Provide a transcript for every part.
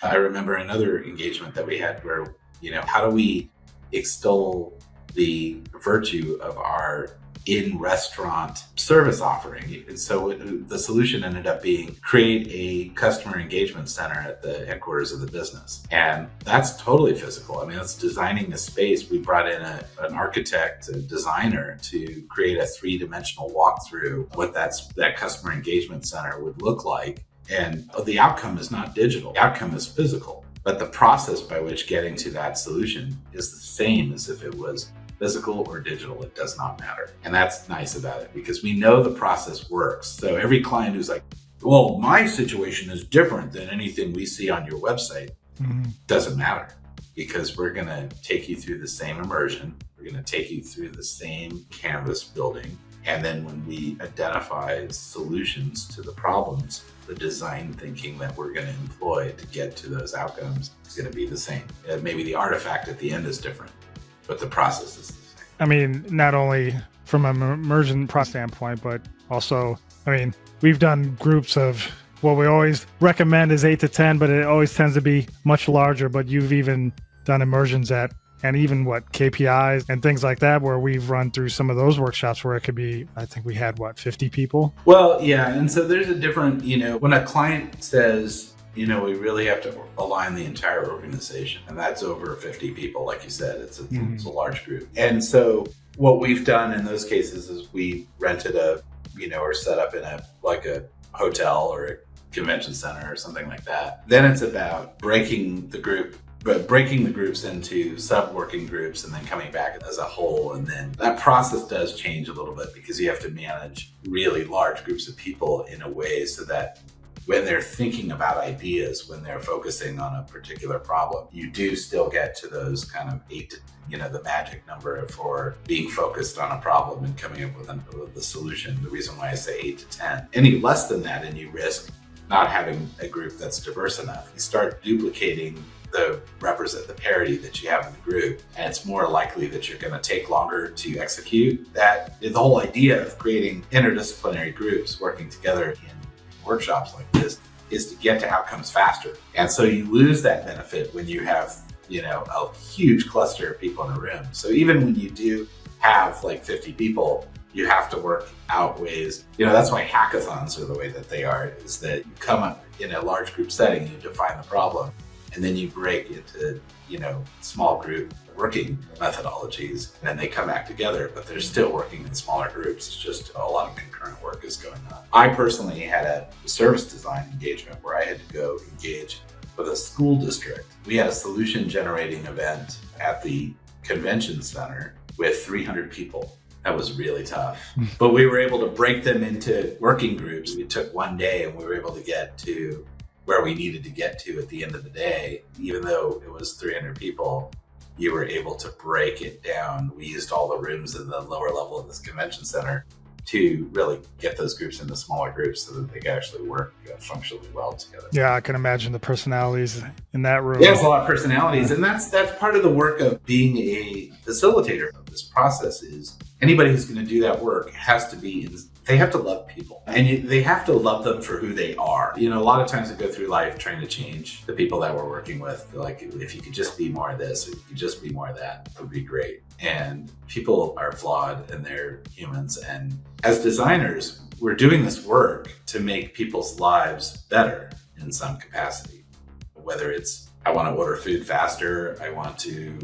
I remember another engagement that we had where, how do we extol the virtue of our in-restaurant service offering? And so the solution ended up being create a customer engagement center at the headquarters of the business. And that's totally physical. I mean, it's designing a space. We brought in an architect, a designer to create a three-dimensional walkthrough what that customer engagement center would look like. And the outcome is not digital. The outcome is physical. But the process by which getting to that solution is the same as if it was physical or digital. It does not matter. And that's nice about it because we know the process works. So every client who's like, well, my situation is different than anything we see on your website, doesn't matter, because we're going to take you through the same immersion. We're going to take you through the same canvas building. And then when we identify solutions to the problems, the design thinking that we're going to employ to get to those outcomes is going to be the same. Maybe the artifact at the end is different, but the process is the same. I mean, not only from an immersion process standpoint, but also, we've done groups of what we always recommend is 8 to 10, but it always tends to be much larger. But you've even done immersions and even KPIs and things like that, where we've run through some of those workshops where it could be, I think we had 50 people? Well, yeah. And so there's a different, when a client says, we really have to align the entire organization, and that's over 50 people. Like you said, it's a large group. And so what we've done in those cases is we rented or set up in a hotel or a convention center or something like that. Then it's about breaking the groups into sub-working groups and then coming back as a whole. And then that process does change a little bit because you have to manage really large groups of people in a way so that when they're thinking about ideas, when they're focusing on a particular problem, you do still get to those kind of 8, the magic number for being focused on a problem and coming up with a solution. The reason why I say 8 to 10, any less than that and you risk not having a group that's diverse enough. You start duplicating the parity that you have in the group, and it's more likely that you're going to take longer to execute. That the whole idea of creating interdisciplinary groups working together in workshops like this is to get to outcomes faster. And so you lose that benefit when you have, a huge cluster of people in a room. So even when you do have 50 people, you have to work out ways. That's why hackathons are the way that they are, is that you come up in a large group setting, you define the problem, and then you break into, small group working methodologies, and then they come back together, but they're still working in smaller groups. It's just a lot of concurrent work is going on. I personally had a service design engagement where I had to go engage with a school district. We had a solution generating event at the convention center with 300 people. That was really tough, but we were able to break them into working groups. We took one day and we were able to get to where we needed to get to at the end of the day. Even though it was 300 people, you were able to break it down. We used all the rooms in the lower level of this convention center to really get those groups into smaller groups so that they can actually work functionally well together. Yeah, I can imagine the personalities in that room. Yeah, it's a lot of personalities. And that's part of the work of being a facilitator of this process. Is anybody who's going to do that work they have to love people, and they have to love them for who they are. A lot of times I go through life trying to change the people that we're working with. Like, if you could just be more of this, or you could just be more of that, it would be great. And people are flawed and they're humans. And as designers, we're doing this work to make people's lives better in some capacity, whether it's I want to order food faster. I want to,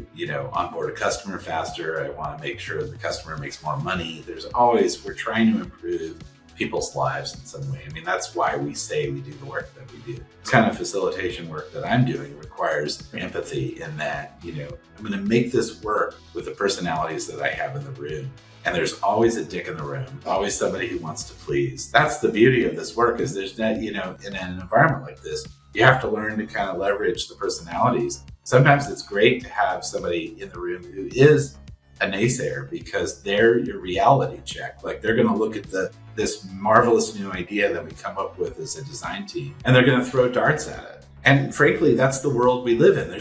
onboard a customer faster. I want to make sure the customer makes more money. We're trying to improve people's lives in some way. That's why we say we do the work that we do. This kind of facilitation work that I'm doing requires empathy in that, I'm going to make this work with the personalities that I have in the room. And there's always a dick in the room, always somebody who wants to please. That's the beauty of this work, is there's that, in an environment like this, you have to learn to kind of leverage the personalities. Sometimes it's great to have somebody in the room who is a naysayer, because they're your reality check. Like, they're going to look at this marvelous new idea that we come up with as a design team, and they're going to throw darts at it. And frankly, that's the world we live in.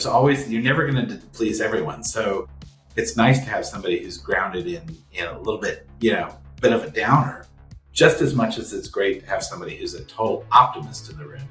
You're never going to please everyone. So it's nice to have somebody who's grounded in a little bit, bit of a downer, just as much as it's great to have somebody who's a total optimist in the room.